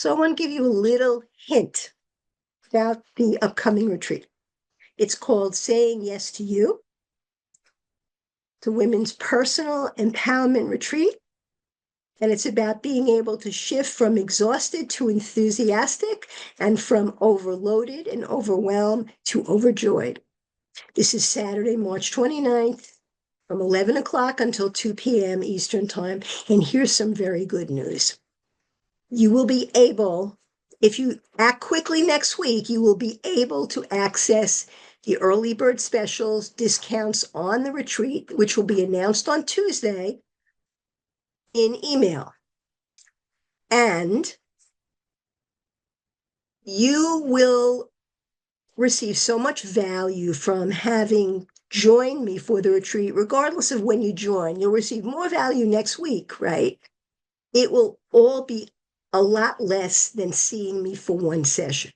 So I want to give you a little hint about the upcoming retreat. It's called Saying Yes to You. It's a women's personal empowerment retreat. And it's about being able to shift from exhausted to enthusiastic and from overloaded and overwhelmed to overjoyed. This is Saturday, March 29th from 11 o'clock until 2 p.m. Eastern Time. And here's some very good news. You will be able, if you act quickly next week, you will be able to access the early bird specials, discounts on the retreat, which will be announced on Tuesday in email. And you will receive so much value from having joined me for the retreat, regardless of when you join. You'll receive more value next week, right? It will all be a lot less than seeing me for one session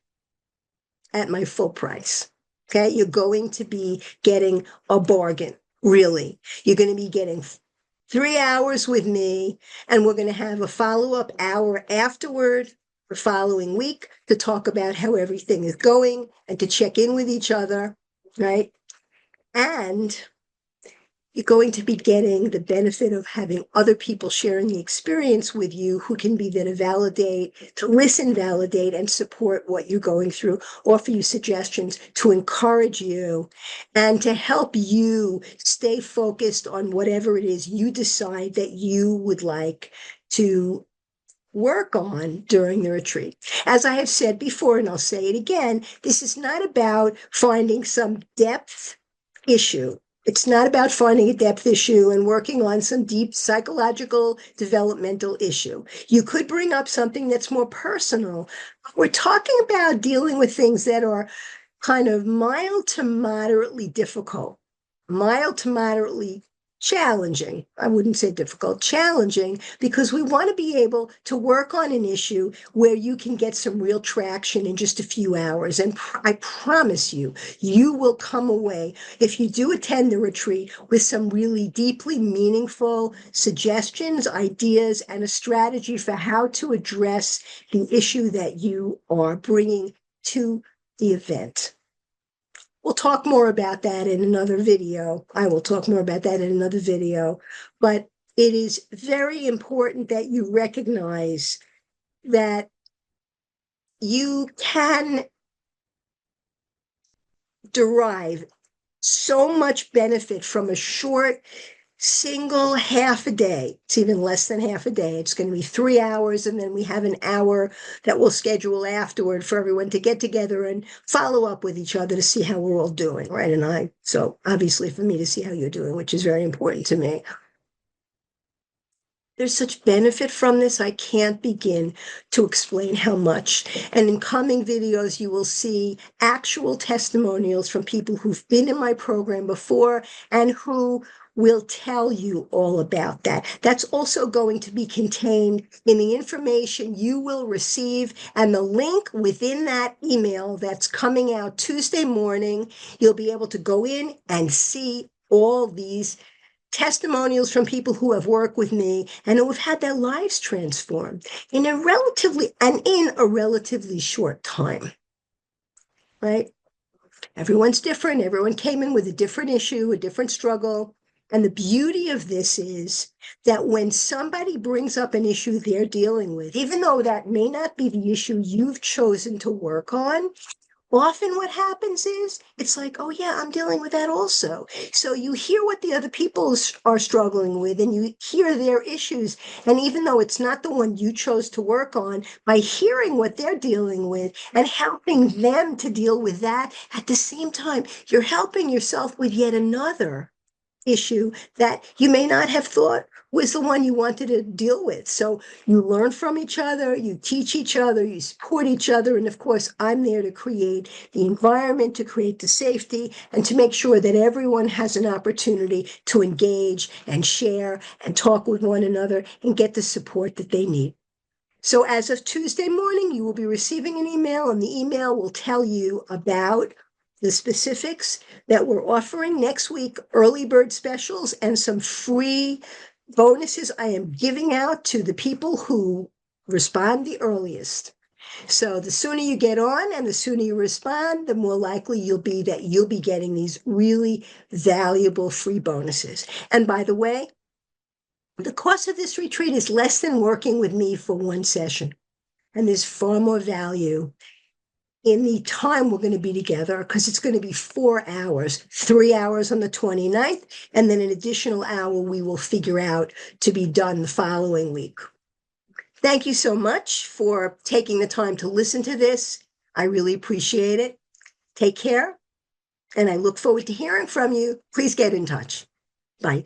at my full price. Okay, you're going to be getting a bargain, really. You're going to be getting 3 hours with me, and we're going to have a follow-up hour afterward the following week to talk about how everything is going and to check in with each other, right? And you're going to be getting the benefit of having other people sharing the experience with you who can be there to validate, to listen, validate, and support what you're going through, offer you suggestions to encourage you and to help you stay focused on whatever it is you decide that you would like to work on during the retreat. As I have said before, and I'll say it again, this is not about finding some depth issue. It's not about finding a depth issue and working on some deep psychological developmental issue. You could bring up something that's more personal. We're talking about dealing with things that are kind of mild to moderately difficult, mild to moderately challenging. I wouldn't say difficult, challenging, because we want to be able to work on an issue where you can get some real traction in just a few hours. And I promise you, you will come away, if you do attend the retreat, with some really deeply meaningful suggestions, ideas, and a strategy for how to address the issue that you are bringing to the event. We'll talk more about that in another video. I will talk more about that in another video. But it is very important that you recognize that you can derive so much benefit from a short single half a day. It's even less than half a day. It's going to be 3 hours, and then we have an hour that we'll schedule afterward for everyone to get together and follow up with each other to see how we're all doing, right? So obviously for me to see how you're doing, which is very important to me. There's such benefit from this, I can't begin to explain how much. And in coming videos, you will see actual testimonials from people who've been in my program before and who will tell you all about that. That's also going to be contained in the information you will receive, and the link within that email that's coming out Tuesday morning. You'll be able to go in and see all these testimonials from people who have worked with me and who have had their lives transformed in a relatively short time, right? Everyone's different. Everyone came in with a different issue, a different struggle. And the beauty of this is that when somebody brings up an issue they're dealing with, even though that may not be the issue you've chosen to work on, often what happens is it's like, oh yeah, I'm dealing with that also. So you hear what the other people are struggling with and you hear their issues. And even though it's not the one you chose to work on, by hearing what they're dealing with and helping them to deal with that, at the same time, you're helping yourself with yet another issue that you may not have thought was the one you wanted to deal with. So you learn from each other, you teach each other, you support each other. And of course, I'm there to create the environment, to create the safety, and to make sure that everyone has an opportunity to engage and share and talk with one another and get the support that they need. So as of Tuesday morning, you will be receiving an email, and the email will tell you about the specifics that we're offering next week, early bird specials, and some free bonuses I am giving out to the people who respond the earliest. So the sooner you get on and the sooner you respond, the more likely you'll be that you'll be getting these really valuable free bonuses. And by the way, the cost of this retreat is less than working with me for one session. And there's far more value in the time we're going to be together, because it's going to be 4 hours, 3 hours on the 29th, and then an additional hour we will figure out to be done the following week. Thank you so much for taking the time to listen to this. I really appreciate it. Take care, and I look forward to hearing from you. Please get in touch. Bye.